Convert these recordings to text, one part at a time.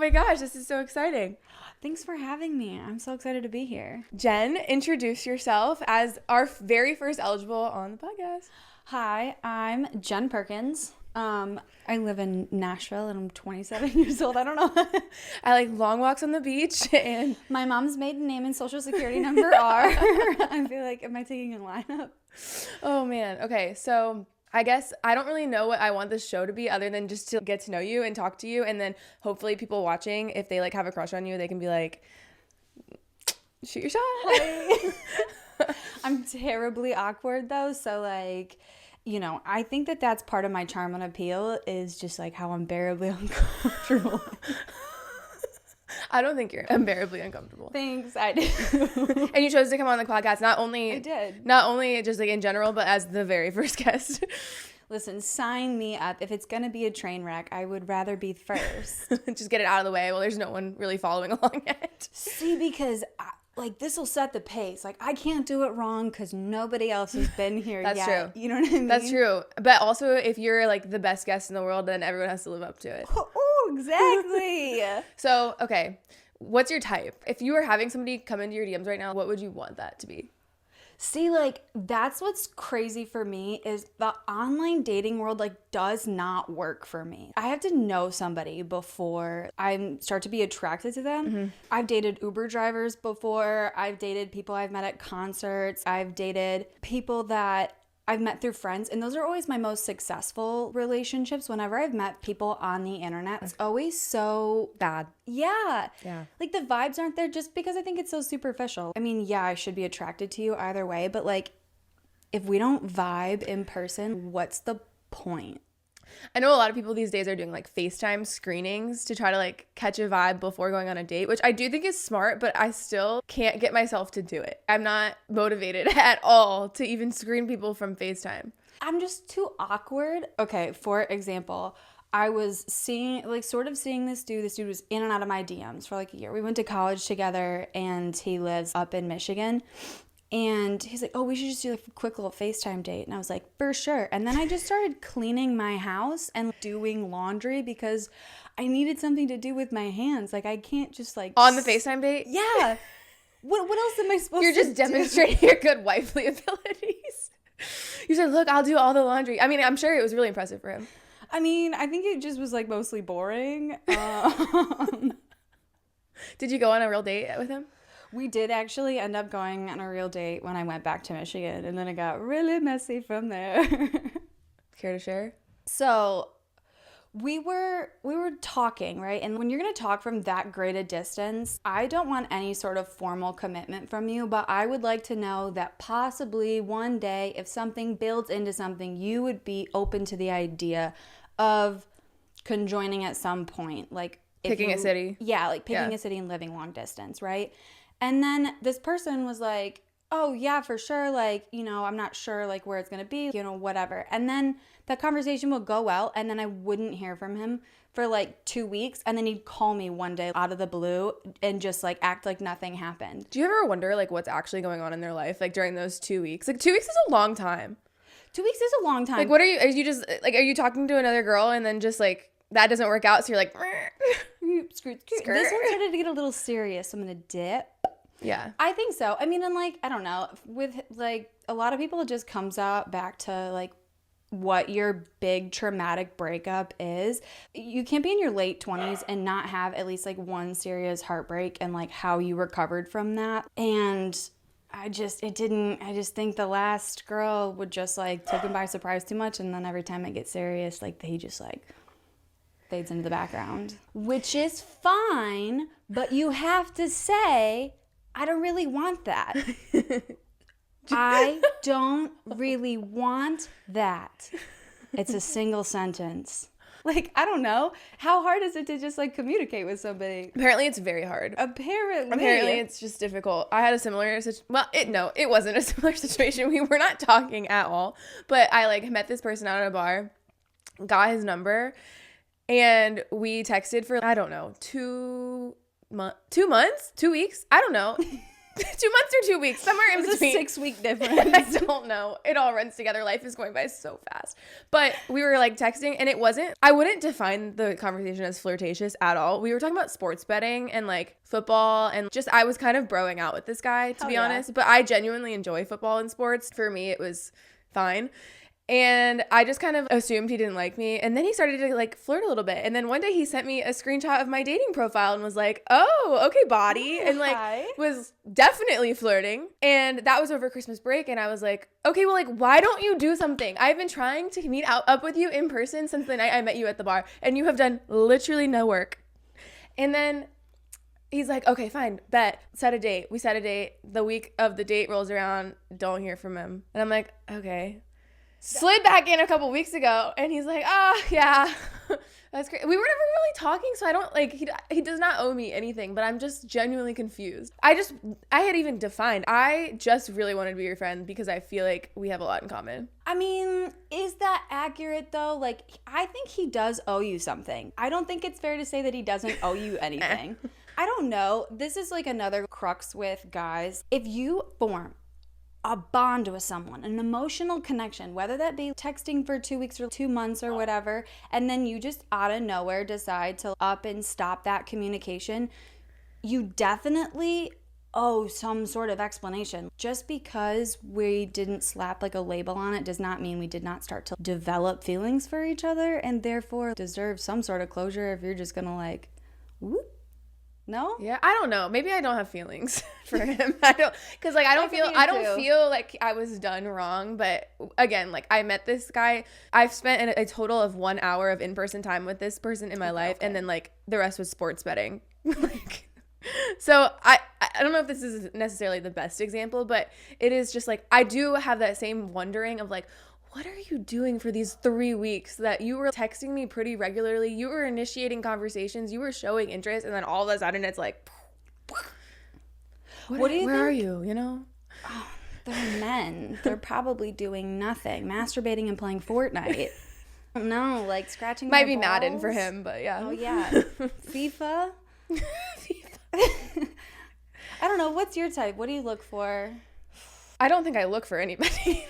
my gosh, this is so exciting. Thanks for having me. I'm so excited to be here. Jen, introduce yourself as our very first eligible on the podcast. Hi, I'm Jen Perkins. I live in Nashville and I'm 27 years old. I don't know. I like long walks on the beach and my mom's maiden name and social security number are. I feel like, am I taking a lineup? Oh man. Okay, so I guess I don't really know what I want this show to be other than just to get to know you and talk to you, and then hopefully people watching, if they like have a crush on you, they can be like, shoot your shot. I'm terribly awkward though, so like, you know, I think that that's part of my charm and appeal is just like how unbearably uncomfortable. I don't think you're unbearably uncomfortable. Thanks, I do. And you chose to come on the podcast I did. not only just like in general, but as the very first guest. Listen, sign me up. If it's gonna be a train wreck, I would rather be first. Just get it out of the way. Well, there's no one really following along yet. See, because like this will set the pace. Like I can't do it wrong because nobody else has been here That's yet. true. You know what I mean? That's true. But also, if you're like the best guest in the world, then everyone has to live up to it. Oh, exactly. So, okay, what's your type? If you were having somebody come into your DMs right now, what would you want that to be? See, like, that's what's crazy for me is the online dating world, like, does not work for me. I have to know somebody before I start to be attracted to them. Mm-hmm. I've dated Uber drivers before. I've dated people I've met at concerts. I've dated people that I've met through friends, and those are always my most successful relationships. Whenever I've met people on the internet, it's always so Bad. Yeah. Yeah. Like the vibes aren't there just because I think it's so superficial. I mean, yeah, I should be attracted to you either way, but like if we don't vibe in person, what's the point? I know a lot of people these days are doing like FaceTime screenings to try to like catch a vibe before going on a date, which I do think is smart, but I still can't get myself to do it. I'm not motivated at all to even screen people from FaceTime. I'm just too awkward. Okay, for example, I was seeing this dude. This dude was in and out of my DMs for like a year. We went to college together and he lives up in Michigan. And he's like, oh, we should just do like a quick little FaceTime date. And I was like, for sure. And then I just started cleaning my house and doing laundry because I needed something to do with my hands. Like I can't just like... On the FaceTime date? Yeah. What else am I supposed to do? You're just demonstrating your good wifely abilities. You said, look, I'll do all the laundry. I mean, I'm sure it was really impressive for him. I mean, I think it just was like mostly boring. Did you go on a real date with him? We did actually end up going on a real date when I went back to Michigan, and then it got really messy from there. Care to share? So we were talking, right? And when you're going to talk from that great a distance, I don't want any sort of formal commitment from you, but I would like to know that possibly one day, if something builds into something, you would be open to the idea of conjoining at some point. Like picking a city. Yeah, like picking a city and living long distance, right? And then this person was like, oh, yeah, for sure. Like, you know, I'm not sure like where it's going to be, you know, whatever. And then that conversation would go well. And then I wouldn't hear from him for like 2 weeks. And then he'd call me one day out of the blue and just like act like nothing happened. Do you ever wonder like what's actually going on in their life? Like during those 2 weeks? Like 2 weeks is a long time. 2 weeks is a long time. Like what are you just like, are you talking to another girl and then just like that doesn't work out? So you're like, skirt. This one started to get a little serious. So I'm going to dip. Yeah. I think so. I mean, and like, I don't know, with like a lot of people, it just comes out back to like what your big traumatic breakup is. You can't be in your late 20s and not have at least like one serious heartbreak and like how you recovered from that. And I just think the last girl would just like take him by surprise too much. And then every time it gets serious, like he just like fades into the background, which is fine. But you have to say, I don't really want that. I don't really want that. It's a single sentence. Like, I don't know. How hard is it to just like communicate with somebody? Apparently it's very hard. Apparently it's just difficult. I had a similar it wasn't a similar situation. We were not talking at all. But I like met this person out at a bar, got his number, and we texted for, I don't know, 2 months, 2 weeks. I don't know. 2 months or 2 weeks, somewhere in It's between. a 6-week difference. I don't know. It all runs together. Life is going by so fast. But we were like texting, and I wouldn't define the conversation as flirtatious at all. We were talking about sports betting and like football, and just I was kind of broing out with this guy, to be honest. But I genuinely enjoy football and sports. For me, it was fine. And I just kind of assumed he didn't like me. And then he started to like flirt a little bit. And then one day he sent me a screenshot of my dating profile and was like, oh, okay, body. And like was definitely flirting. And that was over Christmas break. And I was like, okay, well, like, why don't you do something? I've been trying to meet up with you in person since the night I met you at the bar. And you have done literally no work. And then he's like, okay, fine, bet. Set a date. We set a date. The week of the date rolls around. Don't hear from him. And I'm like, okay. Slid back in a couple weeks ago, and he's like, oh, yeah, that's great. We were never really talking, so I don't, like, he does not owe me anything, but I'm just genuinely confused. I had even defined, I just really wanted to be your friend because I feel like we have a lot in common. I mean, is that accurate, though? Like, I think he does owe you something. I don't think it's fair to say that he doesn't owe you anything. I don't know. This is, like, another crux with guys. If you form a bond with someone, an emotional connection, whether that be texting for 2 weeks or 2 months or whatever, and then you just out of nowhere decide to up and stop that communication, you definitely owe some sort of explanation. Just because we didn't slap like a label on it does not mean we did not start to develop feelings for each other, and therefore deserve some sort of closure if you're just gonna like, whoop. No? Yeah, I don't know. Maybe I don't have feelings for him. I don't feel like I was done wrong. But again, like I met this guy. I've spent a total of 1 hour of in-person time with this person in my life, and then like the rest was sports betting. Like, so I don't know if this is necessarily the best example, but it is just like I do have that same wondering of like, what are you doing for these 3 weeks that you were texting me pretty regularly? You were initiating conversations. You were showing interest. And then all of a sudden it's like, what do you where think? are you, you know? Oh, they're men. They're probably doing nothing. Masturbating and playing Fortnite. No, like scratching Might their be balls. Madden for him, but yeah. Oh, yeah. FIFA? I don't know. What's your type? What do you look for? I don't think I look for anybody.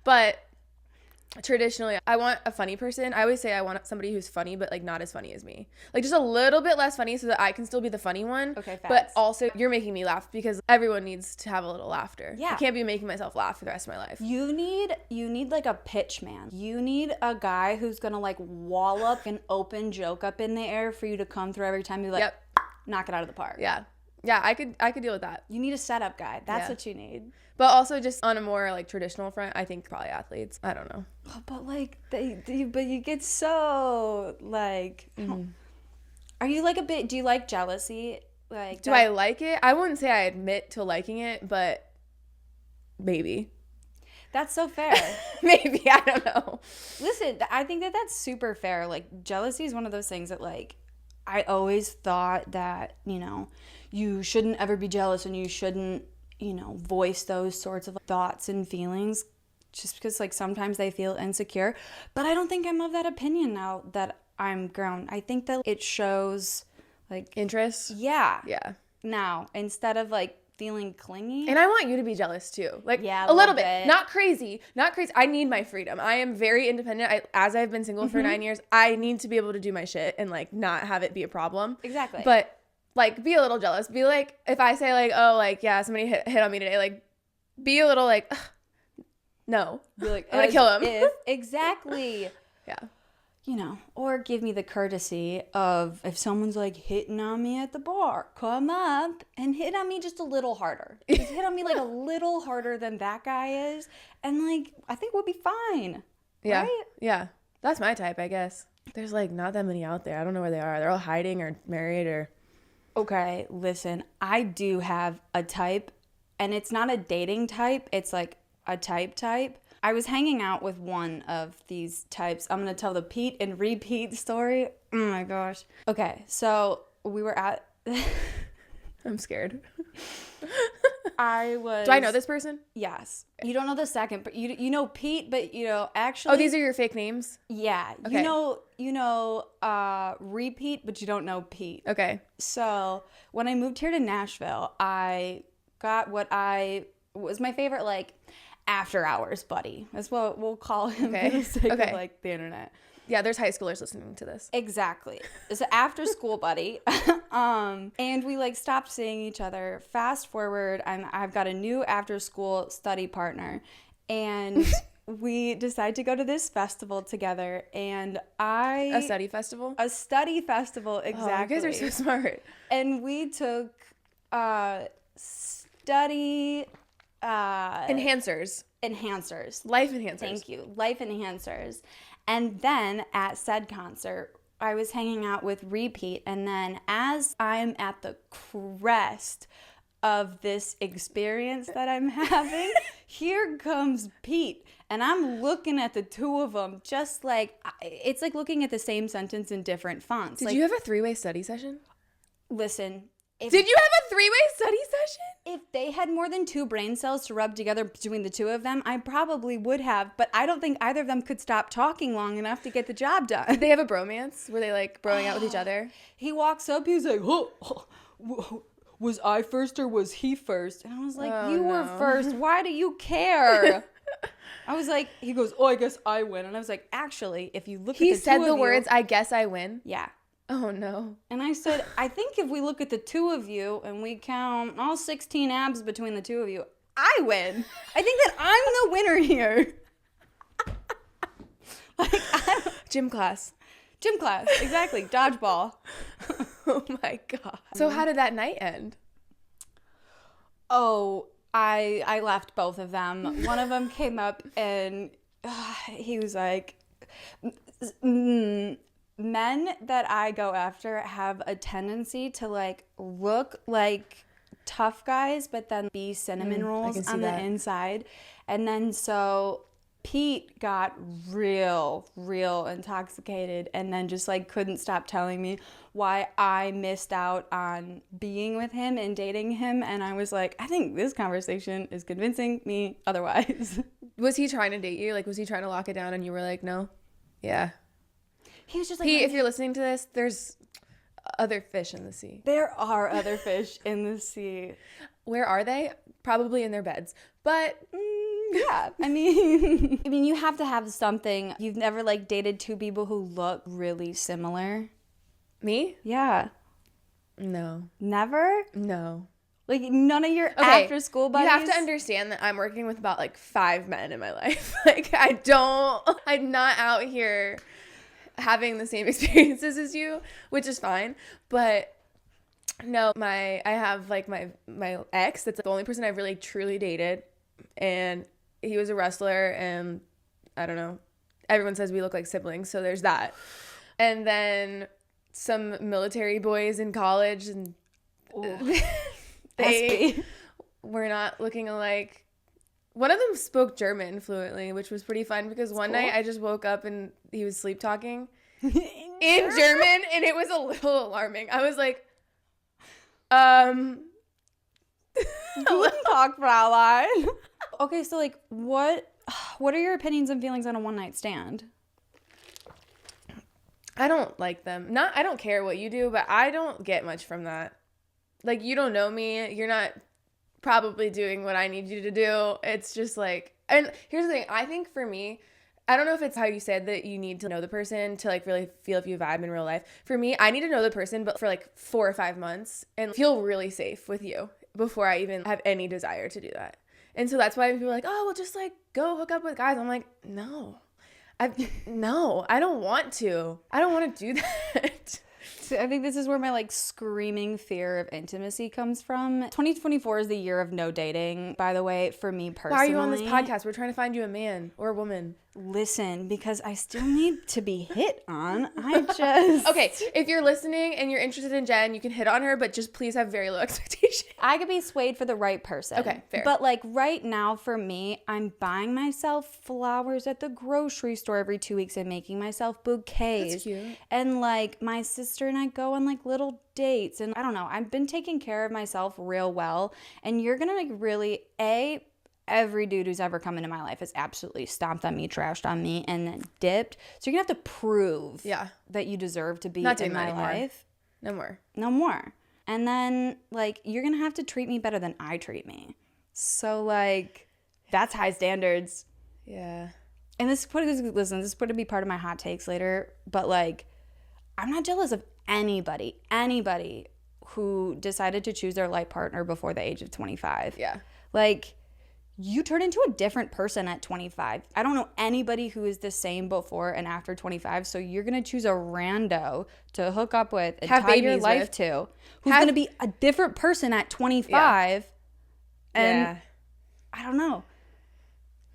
But traditionally, I want a funny person. I always say I want somebody who's funny, but like not as funny as me. Like just a little bit less funny so that I can still be the funny one. Okay, facts. But also you're making me laugh because everyone needs to have a little laughter. Yeah. I can't be making myself laugh for the rest of my life. You need like a pitch man. You need a guy who's gonna like wallop an open joke up in the air for you to come through every time you like knock it out of the park. Yeah. Yeah, I could deal with that. You need a setup guy. That's what you need. But also just on a more like traditional front, I think probably athletes. I don't know. But like but you get so like are you like a bit, do you like jealousy? Like do I like it? I wouldn't say I admit to liking it, but maybe. That's so fair. Maybe, I don't know. Listen, I think that that's super fair. Like jealousy is one of those things that like I always thought that, you know, you shouldn't ever be jealous and you shouldn't, you know, voice those sorts of thoughts and feelings just because like sometimes they feel insecure. But I don't think I'm of that opinion now that I'm grown. I think that it shows like interest. Yeah. Yeah. Now, instead of like feeling clingy. And I want you to be jealous too. Like yeah, a little bit. Not crazy. I need my freedom. I am very independent. As I've been single for 9 years, I need to be able to do my shit and like not have it be a problem. Exactly. But like be a little jealous. Be like, if I say like, oh, like, yeah, somebody hit on me today, like be a little like, no. Be like, I'm gonna kill him. Exactly. Yeah. You know, or give me the courtesy of if someone's like hitting on me at the bar, come up and hit on me just a little harder. Just hit on me like a little harder than that guy is. And like, I think we'll be fine. Yeah. Right? Yeah. That's my type, I guess. There's like not that many out there. I don't know where they are. They're all hiding or married or. Okay, listen, I do have a type, and it's not a dating type. It's like a type. I was hanging out with one of these types. I'm going to tell the Pete and repeat story. Oh my gosh. Okay, so we were at... I'm scared. Do I know this person? Yes. You don't know the second, but you know Pete, but you know, actually... Oh, these are your fake names? Yeah. Okay. You know repeat, but you don't know Pete. Okay. So when I moved here to Nashville, I got what was my favorite, like, after hours buddy. That's what we'll call him for the sake of, like, the internet. Yeah, there's high schoolers listening to this. Exactly. It's an after school buddy. And we, like, stopped seeing each other. Fast forward, I've got a new after school study partner. And we decided to go to this festival together. And A study festival? A study festival, exactly. Oh, you guys are so smart. And we took study... enhancers. Life enhancers. Thank you. Life enhancers. And then at said concert, I was hanging out with Repeat. And then as I'm at the crest of this experience that I'm having, here comes Pete. And I'm looking at the two of them just like, it's like looking at the same sentence in different fonts. Did you have a 3-way study session? Listen. Did you have a 3-way study session? If they had more than 2 brain cells to rub together between the two of them, I probably would have. But I don't think either of them could stop talking long enough to get the job done. Did they have a bromance? Were they, like, broing out with each other? He walks up, he's like, was I first or was he first? And I was like, you were first. Why do you care? I was like, he goes, I guess I win. And I was like, actually, if you look at the two of you. He said the words, I guess I win? Yeah. Oh, no. And I said, I think if we look at the two of you and we count all 16 abs between the two of you, I win. I think that I'm the winner here. Gym class. Exactly. Dodgeball. Oh, my God. So how did that night end? Oh, I left both of them. One of them came up and he was like... Men that I go after have a tendency to, like, look like tough guys, but then be cinnamon rolls on the inside. And then so Pete got real intoxicated and then just, like, couldn't stop telling me why I missed out on being with him and dating him. And I was like, I think this conversation is convincing me otherwise. Was he trying to date you? Like, was he trying to lock it down and you were like, no? Yeah. He was just like, Pete, if you're listening to this, there's other fish in the sea. There are other fish in the sea. Where are they? Probably in their beds. But yeah, I mean, you have to have something. You've never, like, dated 2 people who look really similar? Me? Yeah. No. Never? No. Like, none of your after school buddies? You have to understand that I'm working with about, like, 5 men in my life. Like, I'm not out here having the same experiences as you, which is fine. But no, I have, like, my ex, that's the only person I've really truly dated. And he was a wrestler, and I don't know. Everyone says we look like siblings, so there's that. And then some military boys in college, and they were not looking alike. One of them spoke German fluently, which was pretty fun because one night I just woke up and he was sleep talking in German, and it was a little alarming. I was like, Guten Tag, Fraulein. Okay, so, like, what are your opinions and feelings on a one-night stand? I don't like them. I don't care what you do, but I don't get much from that. Like, you don't know me. You're not probably doing what I need you to do. It's just like, and here's the thing. I think for me, I don't know if it's how you said that you need to know the person to, like, really feel if you vibe in real life. For me, I need to know the person, but for, like, 4 or 5 months and feel really safe with you before I even have any desire to do that. And so that's why people are like, oh, well, just, like, go hook up with guys. I'm like, no, I don't want to. I don't want to do that. So I think this is where my, like, screaming fear of intimacy comes from. 2024 is the year of no dating, by the way, for me personally. Why are you on this podcast? We're trying to find you a man or a woman. Listen, because I still need to be hit on. Okay, if you're listening and you're interested in Jen, you can hit on her, but just please have very low expectations. I could be swayed for the right person. Okay, fair. But, like, right now for me, I'm buying myself flowers at the grocery store every 2 weeks and making myself bouquets. That's cute. And, like, my sister and I go on, like, little dates. And I don't know, I've been taking care of myself real well. And you're gonna, like, really, every dude who's ever come into my life has absolutely stomped on me, trashed on me, and then dipped. So you're going to have to prove that you deserve to be in my life. No more. No more. And then, like, you're going to have to treat me better than I treat me. So, like, that's high standards. Yeah. And this is going to be part of my hot takes later. But, like, I'm not jealous of anybody who decided to choose their life partner before the age of 25. Yeah. Like, you turn into a different person at 25. I don't know anybody who is the same before and after 25. So you're going to choose a rando to hook up with and tie your life to, who's going to be a different person at 25. Yeah. And I don't know.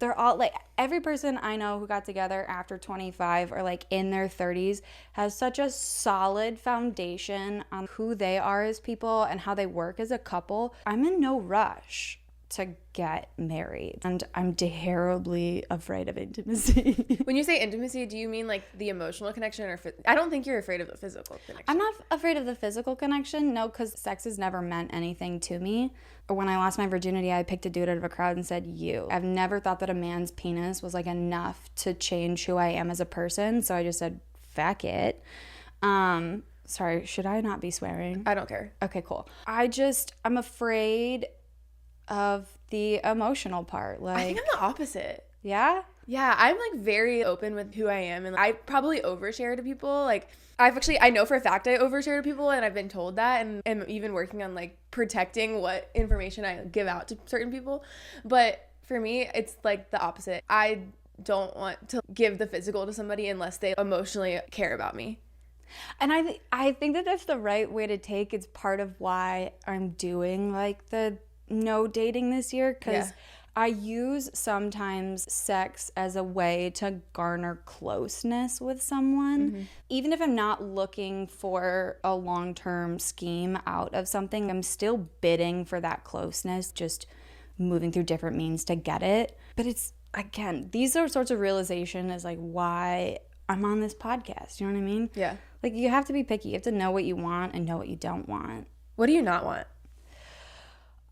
They're all like, every person I know who got together after 25 or like in their 30s has such a solid foundation on who they are as people and how they work as a couple. I'm in no rush to get married, and I'm terribly afraid of intimacy. When you say intimacy, do you mean like the emotional connection, or I don't think you're afraid of the physical connection. I'm not afraid of the physical connection, no, because sex has never meant anything to me. When I lost my virginity, I picked a dude out of a crowd and said, you. I've never thought that a man's penis was like enough to change who I am as a person, so I just said, fuck it. Sorry, should I not be swearing? I don't care. Okay, cool. I'm afraid of the emotional part. Like, I think I'm the opposite. Yeah? Yeah, I'm like very open with who I am, and I probably overshare to people. Like, I know for a fact I overshare to people, and I've been told that, and am even working on like protecting what information I give out to certain people. But for me, it's like the opposite. I don't want to give the physical to somebody unless they emotionally care about me. And I think that that's the right way to take. It's part of why I'm doing like the no dating this year, because I use sometimes sex as a way to garner closeness with someone. Mm-hmm. Even if I'm not looking for a long-term scheme out of something, I'm still bidding for that closeness, just moving through different means to get it. But it's, again, these are sorts of realization is like why I'm on this podcast. You know what I mean? Yeah. Like, you have to be picky. You have to know what you want and know what you don't want. What do you not want?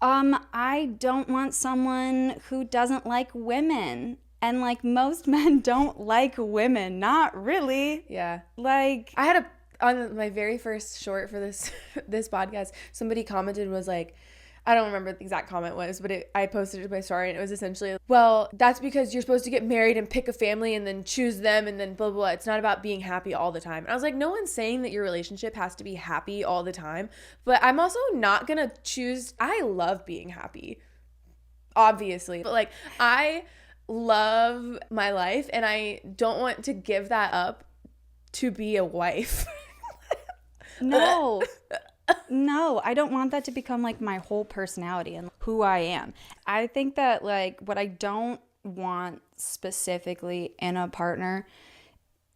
I don't want someone who doesn't like women. And, like, most men don't like women. Not really. Yeah. Like, I had on my very first short for this podcast, somebody commented, was like, I don't remember what the exact comment was, but I posted it to my story, and it was essentially, well, that's because you're supposed to get married and pick a family and then choose them and then blah, blah, blah. It's not about being happy all the time. And I was like, no one's saying that your relationship has to be happy all the time, but I'm also not going to choose. I love being happy, obviously, but like, I love my life, and I don't want to give that up to be a wife. No. No, I don't want that to become like my whole personality and who I am. I think that like what I don't want specifically in a partner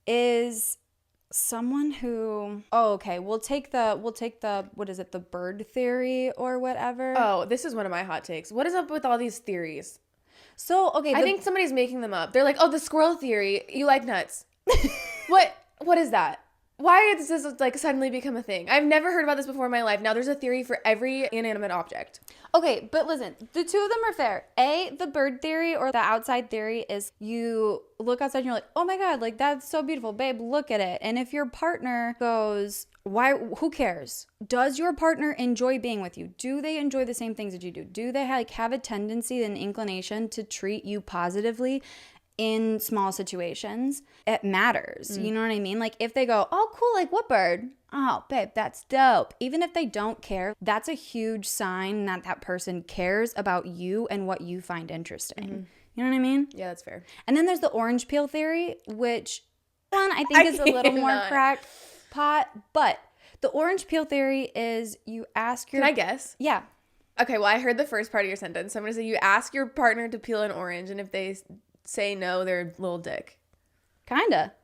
is someone who, we'll take the what is it, the bird theory or whatever. Oh, this is one of my hot takes. What is up with all these theories? So, okay, I think somebody's making them up. They're like, oh, the squirrel theory, you like nuts. What is that? Why does this like suddenly become a thing? I've never heard about this before in my life. Now there's a theory for every inanimate object. Okay, but listen, the two of them are fair. The bird theory or the outside theory is you look outside and you're like, oh my God, like that's so beautiful, babe, look at it. And if your partner goes, who cares? Does your partner enjoy being with you? Do they enjoy the same things that you do? Do they have a tendency and inclination to treat you positively in small situations? It matters. You know what I mean? Like if they go, oh cool, like what bird? Oh babe, that's dope. Even if they don't care, that's a huge sign that that person cares about you and what you find interesting. Mm-hmm. You know what I mean? Yeah, that's fair. And then there's the orange peel theory, which one I think is a little more crackpot, but the orange peel theory is you ask your... Can I guess? Yeah. Okay, well I heard the first part of your sentence, so I'm gonna say you ask your partner to peel an orange, and if they say no, they're a little dick. Kinda.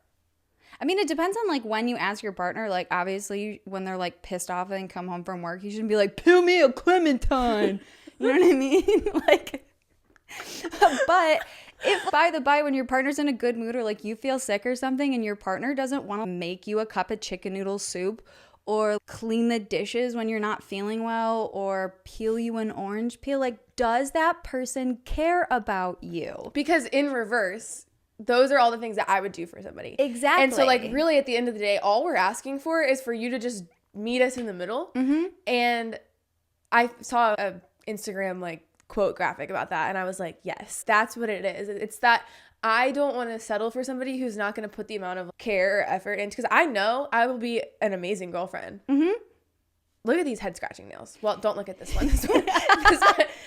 I mean, it depends on like when you ask your partner. Like obviously when they're like pissed off and come home from work, you shouldn't be like, peel me a clementine. You know what I mean? Like, but if by the by when your partner's in a good mood or like you feel sick or something and your partner doesn't want to make you a cup of chicken noodle soup or clean the dishes when you're not feeling well or peel you an orange peel, like does that person care about you? Because in reverse, those are all the things that I would do for somebody. Exactly. And so like really at the end of the day, all we're asking for is for you to just meet us in the middle. And I saw a Instagram like quote graphic about that, and I was like, yes, that's what it is. It's that I don't want to settle for somebody who's not going to put the amount of care or effort into, because I know I will be an amazing girlfriend. Look at these head scratching nails. Well, don't look at this one.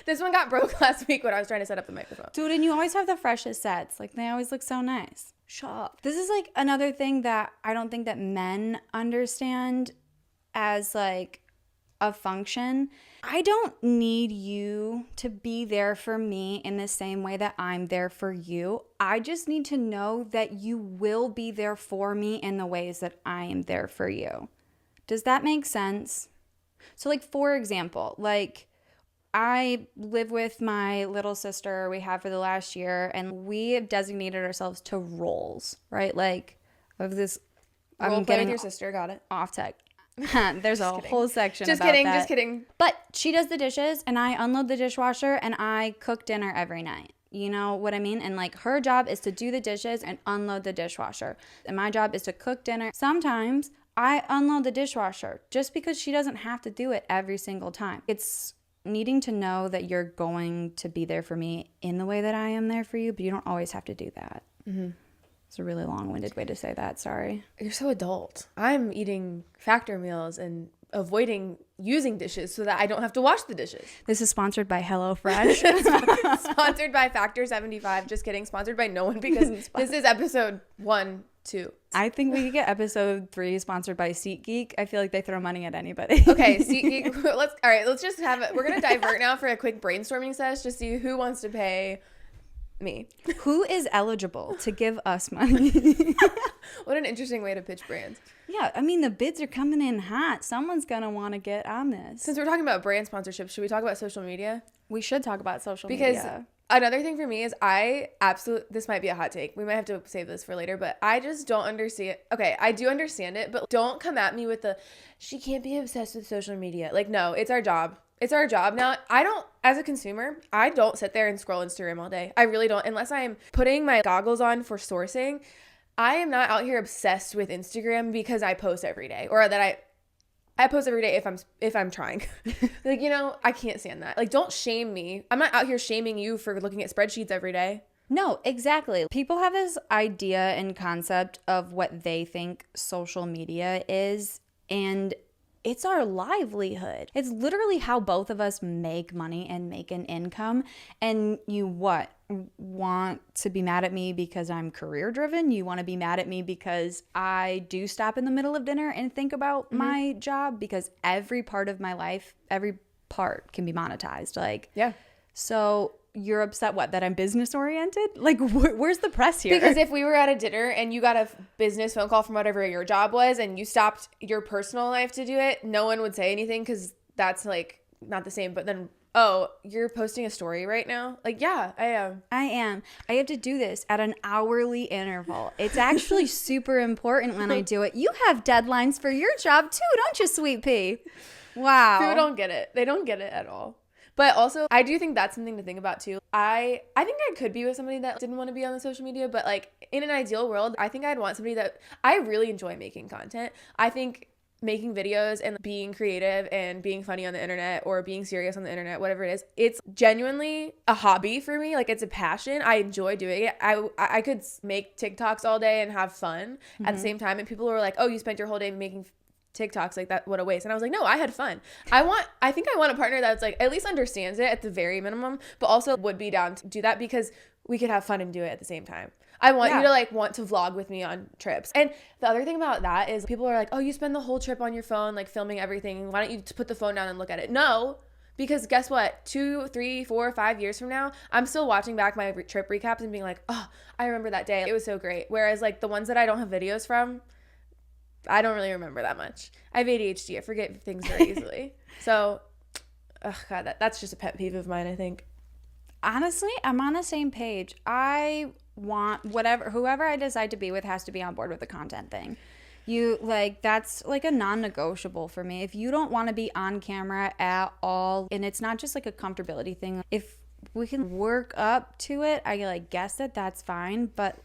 This one got broke last week when I was trying to set up the microphone. Dude, and you always have the freshest sets. Like, they always look so nice. Shut up. This is like another thing that I don't think that men understand as like a function. I don't need you to be there for me in the same way that I'm there for you. I just need to know that you will be there for me in the ways that I am there for you. Does that make sense? So like, for example, like I live with my little sister, we have for the last year, and we have designated ourselves to roles, right? Like of this, Role play with your sister, got it. Off tech. There's a whole section just about kidding, that. Just kidding. But she does the dishes and I unload the dishwasher and I cook dinner every night. You know what I mean? And like her job is to do the dishes and unload the dishwasher. And my job is to cook dinner. Sometimes I unload the dishwasher just because she doesn't have to do it every single time. It's needing to know that you're going to be there for me in the way that I am there for you, but you don't always have to do that. It's a really long-winded way to say that. Sorry. You're so adult. I'm eating Factor meals and avoiding using dishes so that I don't have to wash the dishes. This is sponsored by HelloFresh. Sponsored by Factor 75. Just kidding. Sponsored by no one, because this is episode 1, 2. I think we could get episode 3 sponsored by SeatGeek. I feel like they throw money at anybody. Okay, SeatGeek. Let's just have it. We're going to divert now for a quick brainstorming session to see who wants to pay me. Who is eligible to give us money? What an interesting way to pitch brands. Yeah, I mean, the bids are coming in hot. Someone's going to want to get on this. Since we're talking about brand sponsorships, should we talk about social media? We should talk about social media. Because another thing for me is this might be a hot take. We might have to save this for later, but I just don't understand. Okay, I do understand it, but don't come at me with she can't be obsessed with social media. Like, no, it's our job. It's our job. Now, as a consumer, I don't sit there and scroll Instagram all day. I really don't. Unless I'm putting my goggles on for sourcing, I am not out here obsessed with Instagram because I post every day, or that I post every day if I'm trying. Like, I can't stand that. Like, don't shame me. I'm not out here shaming you for looking at spreadsheets every day. No, exactly. People have this idea and concept of what they think social media is, and it's our livelihood. It's literally how both of us make money and make an income. And you want to be mad at me because I'm career driven? You want to be mad at me because I do stop in the middle of dinner and think about my job? Because every part of my life, every part can be monetized. Like, yeah. So you're upset that I'm business oriented? Like, where's the press here? Because if we were at a dinner and you got a business phone call from whatever your job was and you stopped your personal life to do it, no one would say anything because that's like not the same. But then, oh, you're posting a story right now? Like, yeah, I am. I have to do this at an hourly interval. It's actually super important when I do it. You have deadlines for your job too, don't you, sweet pea? Wow. People don't get it. They don't get it at all. But also, I do think that's something to think about too. I think I could be with somebody that didn't want to be on the social media, but like in an ideal world, I think I'd want somebody that I really enjoy making content. I think making videos and being creative and being funny on the internet or being serious on the internet, whatever it is, it's genuinely a hobby for me. Like, it's a passion. I enjoy doing it. I could make TikToks all day and have fun at the same time. And people were like, oh, you spent your whole day making TikToks, like that, what a waste. And I was like, no, I had fun. I think I want a partner that's like at least understands it at the very minimum, but also would be down to do that because we could have fun and do it at the same time. I want you to like want to vlog with me on trips. And the other thing about that is people are like, oh, you spend the whole trip on your phone, like filming everything. Why don't you put the phone down and look at it? No, because guess what? 2, 3, 4, 5 years from now, I'm still watching back my trip recaps and being like, oh, I remember that day. It was so great. Whereas like the ones that I don't have videos from, I don't really remember that much. I have ADHD. I forget things very easily. So, God, that's just a pet peeve of mine, I think. Honestly, I'm on the same page. I want whoever I decide to be with has to be on board with the content thing. That's like a non-negotiable for me. If you don't want to be on camera at all, and it's not just like a comfortability thing, if we can work up to it, I guess that's fine. But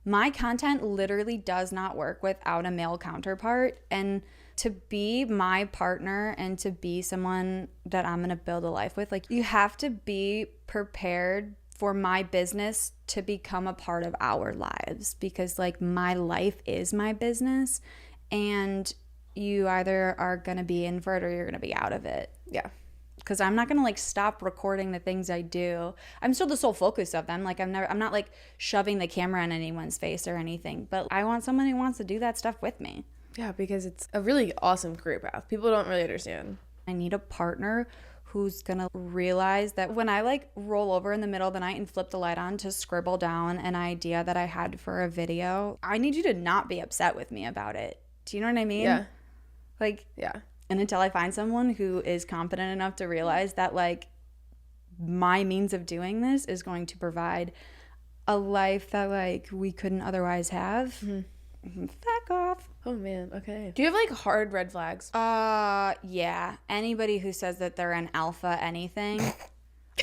my content literally does not work without a male counterpart. And To be my partner and to be someone that I'm going to build a life with, like, you have to be prepared for my business to become a part of our lives, because like my life is my business, and you either are going to be in for it or you're going to be out of it. Yeah. Because I'm not going to like stop recording the things I do. I'm still the sole focus of them. Like I'm not like shoving the camera in anyone's face or anything, but I want someone who wants to do that stuff with me. Yeah, because it's a really awesome career path. People don't really understand. I need a partner who's gonna realize that when I like roll over in the middle of the night and flip the light on to scribble down an idea that I had for a video, I need you to not be upset with me about it. Do you know what I mean? Yeah. Like, yeah. And until I find someone who is confident enough to realize that like my means of doing this is going to provide a life that like we couldn't otherwise have, back off. Oh man, okay. Do you have like hard red flags? Yeah. Anybody who says that they're an alpha anything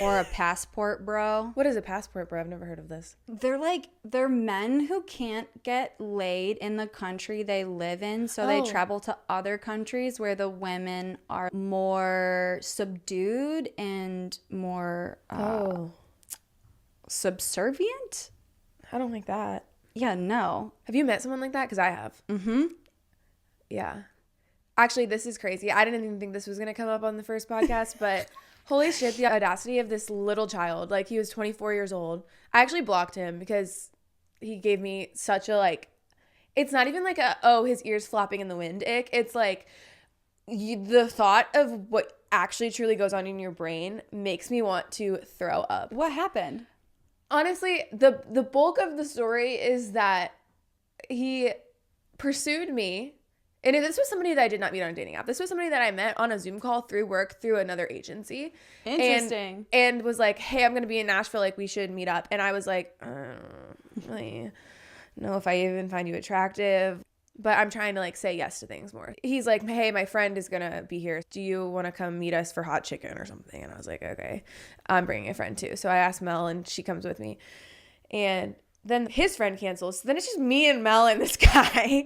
or a passport bro. What is a passport bro? I've never heard of this. They're men who can't get laid in the country they live in, so they travel to other countries where the women are more subdued and more subservient. I don't like that. Yeah, no. Have you met someone like that? Because I have. Mm-hmm. Yeah. Actually, this is crazy. I didn't even think this was going to come up on the first podcast, but holy shit, the audacity of this little child. Like, he was 24 years old. I actually blocked him because he gave me such a, like, it's not even like a, oh, his ears flopping in the wind ick. It's like the thought of what actually truly goes on in your brain makes me want to throw up. What happened? Honestly, the bulk of the story is that he pursued me. And this was somebody that I did not meet on a dating app. This was somebody that I met on a Zoom call through work through another agency. Interesting. And was like, hey, I'm going to be in Nashville. Like, we should meet up. And I was like, I don't really know if I even find you attractive. But I'm trying to like say yes to things more. He's like, hey, my friend is going to be here. Do you want to come meet us for hot chicken or something? And I was like, okay, I'm bringing a friend too. So I asked Mel and she comes with me. And then his friend cancels. So then it's just me and Mel and this guy.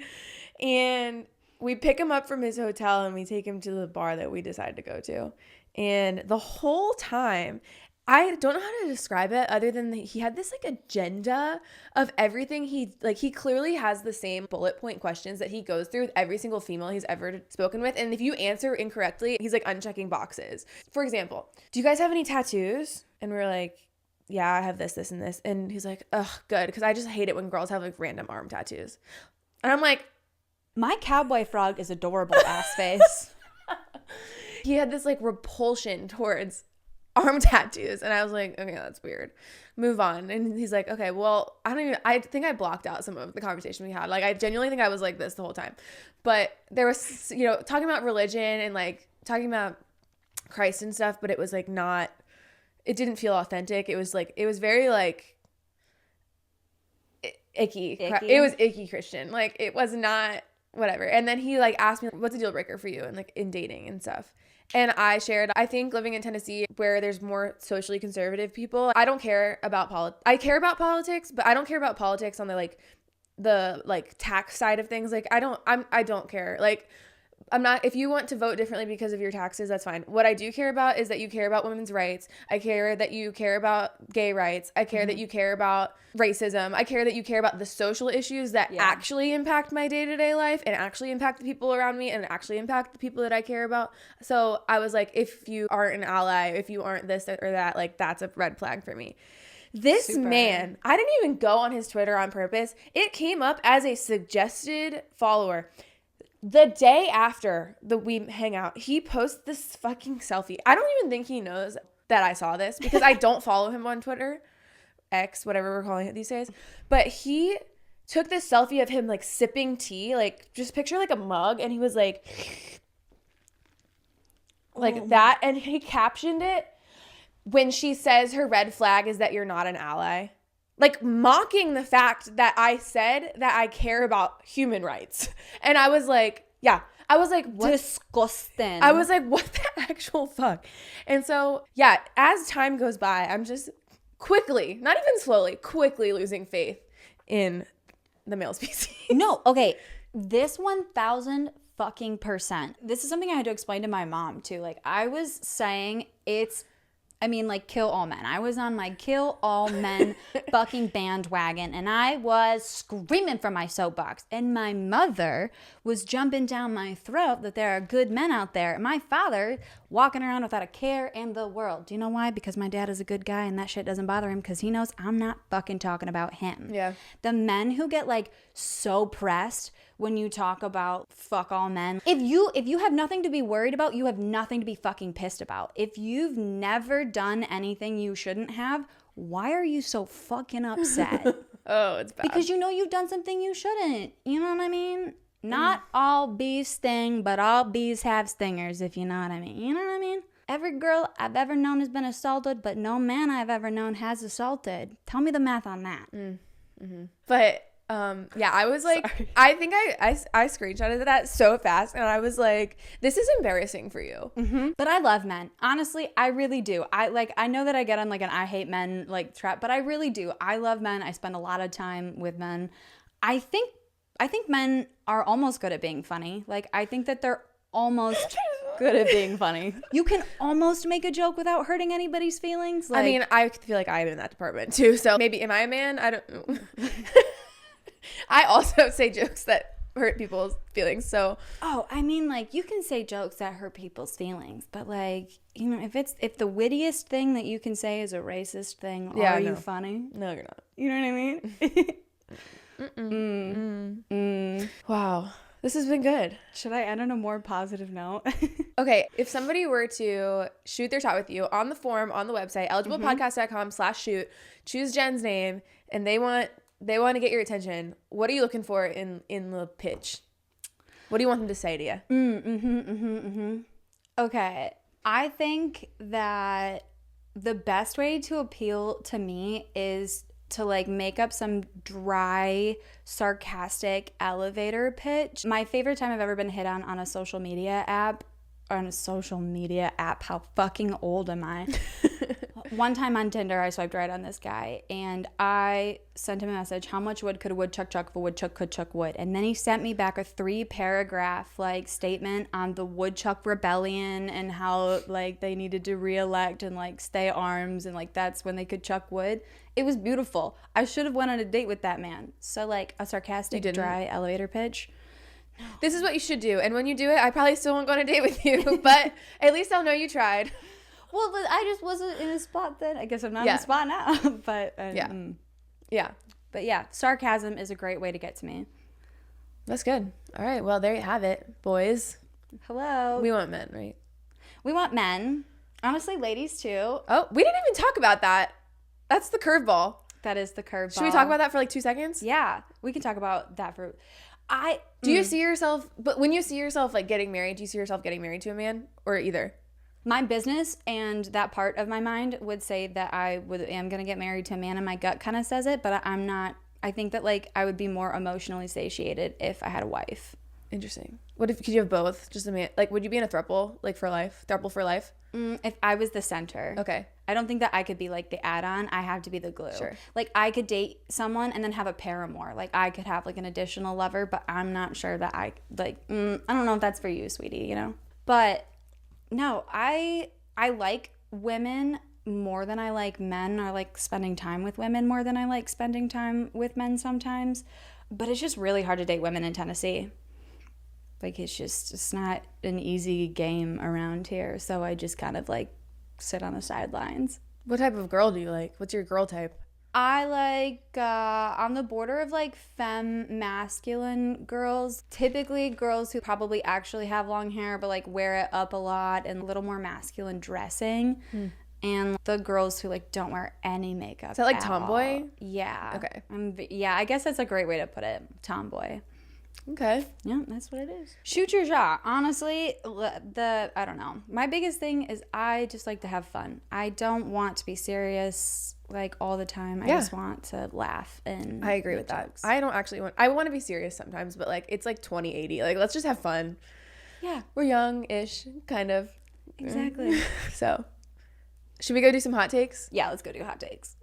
And we pick him up from his hotel and we take him to the bar that we decided to go to. And the whole time, I don't know how to describe it other than he had this like agenda of everything. He clearly has the same bullet point questions that he goes through with every single female he's ever spoken with. And if you answer incorrectly, he's like unchecking boxes. For example, do you guys have any tattoos? And we're like, yeah, I have this, this, and this. And he's like, ugh, good. Because I just hate it when girls have like random arm tattoos. And I'm like, my cowboy frog is adorable, ass face. He had this like repulsion towards arm tattoos. And I was like, okay, that's weird. Move on. And he's like, okay, well, I think I blocked out some of the conversation we had. Like, I genuinely think I was like this the whole time. But there was, talking about religion and like talking about Christ and stuff, but it was like not, it didn't feel authentic. It was like, it was very like icky. It was icky Christian. Like, it was not whatever. And then he like asked me, what's a deal breaker for you? And like in dating and stuff. And I shared, I think living in Tennessee where there's more socially conservative people, I don't care about politics. I care about politics, but I don't care about politics on the tax side of things. Like I don't care. Like I'm not, if you want to vote differently because of your taxes, that's fine. What I do care about is that you care about women's rights. I care that you care about gay rights. I care that you care about racism. I care that you care about the social issues that actually impact my day-to-day life and actually impact the people around me and actually impact the people that I care about. So I was like, if you aren't an ally, if you aren't this or that, like that's a red flag for me. This man, I didn't even go on his Twitter on purpose. It came up as a suggested follower. The day after we hang out, he posts this fucking selfie. I don't even think he knows that I saw this because I don't follow him on Twitter. X, whatever we're calling it these days. But he took this selfie of him like sipping tea, like just picture like a mug. And he was like that. And he captioned it, when she says her red flag is that you're not an ally. Like mocking the fact that I said that I care about human rights. And I was like, yeah. I was like, what? Disgusting. I was like, what the actual fuck? And so, yeah, as time goes by, I'm just quickly, not even slowly, quickly losing faith in the male species. No, okay. This 1000 fucking percent. This is something I had to explain to my mom too. Like I was saying like kill all men. I was on my kill all men fucking bandwagon and I was screaming from my soapbox. And my mother was jumping down my throat that there are good men out there. And my father walking around without a care in the world. Do you know why? Because my dad is a good guy and that shit doesn't bother him because he knows I'm not fucking talking about him. Yeah. The men who get like so pressed when you talk about fuck all men. If you have nothing to be worried about, you have nothing to be fucking pissed about. If you've never done anything you shouldn't have, why are you so fucking upset? Oh, it's bad. Because you know you've done something you shouldn't. You know what I mean? Not all bees sting, but all bees have stingers, if you know what I mean. You know what I mean? Every girl I've ever known has been assaulted, but no man I've ever known has assaulted. Tell me the math on that. But yeah, I was like, sorry. I think I screenshotted that so fast and I was like, this is embarrassing for you. Mm-hmm. But I love men. Honestly, I really do. I know that I get on like an I hate men like trap, but I really do. I love men. I spend a lot of time with men. I think men are almost good at being funny. Like I think that they're almost good at being funny. You can almost make a joke without hurting anybody's feelings. Like, I mean, I feel like I'm in that department too. So maybe am I a man? I don't know. I also say jokes that hurt people's feelings. So I mean, like you can say jokes that hurt people's feelings, but like, you know, if the wittiest thing that you can say is a racist thing, are you funny? No, you're not. You know what I mean? Wow. This has been good. Should I end on a more positive note? Okay. If somebody were to shoot their shot with you on the form, on the website, eligiblepodcast.com/shoot, choose Jen's name, and they want to get your attention, what are you looking for in the pitch? What do you want them to say to you? Okay. I think that the best way to appeal to me is to like make up some dry, sarcastic elevator pitch. My favorite time I've ever been hit on a social media app, how fucking old am I? One time on Tinder, I swiped right on this guy and I sent him a message, how much wood could a woodchuck chuck if a woodchuck could chuck wood? And then he sent me back a 3-paragraph like statement on the woodchuck rebellion and how like they needed to reelect and like stay arms and like that's when they could chuck wood. It was beautiful. I should have went on a date with that man. So like a sarcastic, dry elevator pitch. No. This is what you should do. And when you do it, I probably still won't go on a date with you, but at least I'll know you tried. Well, but I just wasn't in a spot then. I guess I'm not in a spot now. But yeah. But yeah, sarcasm is a great way to get to me. That's good. All right. Well, there you have it, boys. Hello. We want men, right? We want men. Honestly, ladies too. Oh, we didn't even talk about that. That's the curveball. That is the curveball. Should we talk about that for like 2 seconds? Yeah, we can talk about that for. Do you see yourself? But when you see yourself like getting married, do you see yourself getting married to a man or either? My business and that part of my mind would say that I am going to get married to a man, and my gut kind of says it, but I'm not. I think that like I would be more emotionally satiated if I had a wife. Interesting. What if could you have both? Just a man? Like, would you be in a throuple like for life? Throuple for life? If I was the center. Okay. I don't think that I could be like the add-on. I have to be the glue. Sure. Like I could date someone and then have a paramour. Like I could have like an additional lover, but I'm not sure that I like. I don't know if that's for you, sweetie. You know. But no, I like women more than I like men. I like spending time with women more than I like spending time with men sometimes. But it's just really hard to date women in Tennessee. Like it's not an easy game around here. So I just kind of like sit on the sidelines. What type of girl do you like? What's your girl type? I like on the border of like femme masculine girls. Typically girls who probably actually have long hair but like wear it up a lot and a little more masculine dressing. And the girls who like don't wear any makeup. Is that like tomboy? All. Yeah. Okay. Yeah, I guess that's a great way to put it. Tomboy. Okay. Yeah, that's what it is. Shoot your shot. Honestly, I don't know. My biggest thing is I just like to have fun. I don't want to be serious like all the time. I just want to laugh and I agree with that. I don't actually I want to be serious sometimes, but like it's like 20/80. Like let's just have fun. Yeah. We're young-ish, kind of. Exactly. So, should we go do some hot takes? Yeah, let's go do hot takes.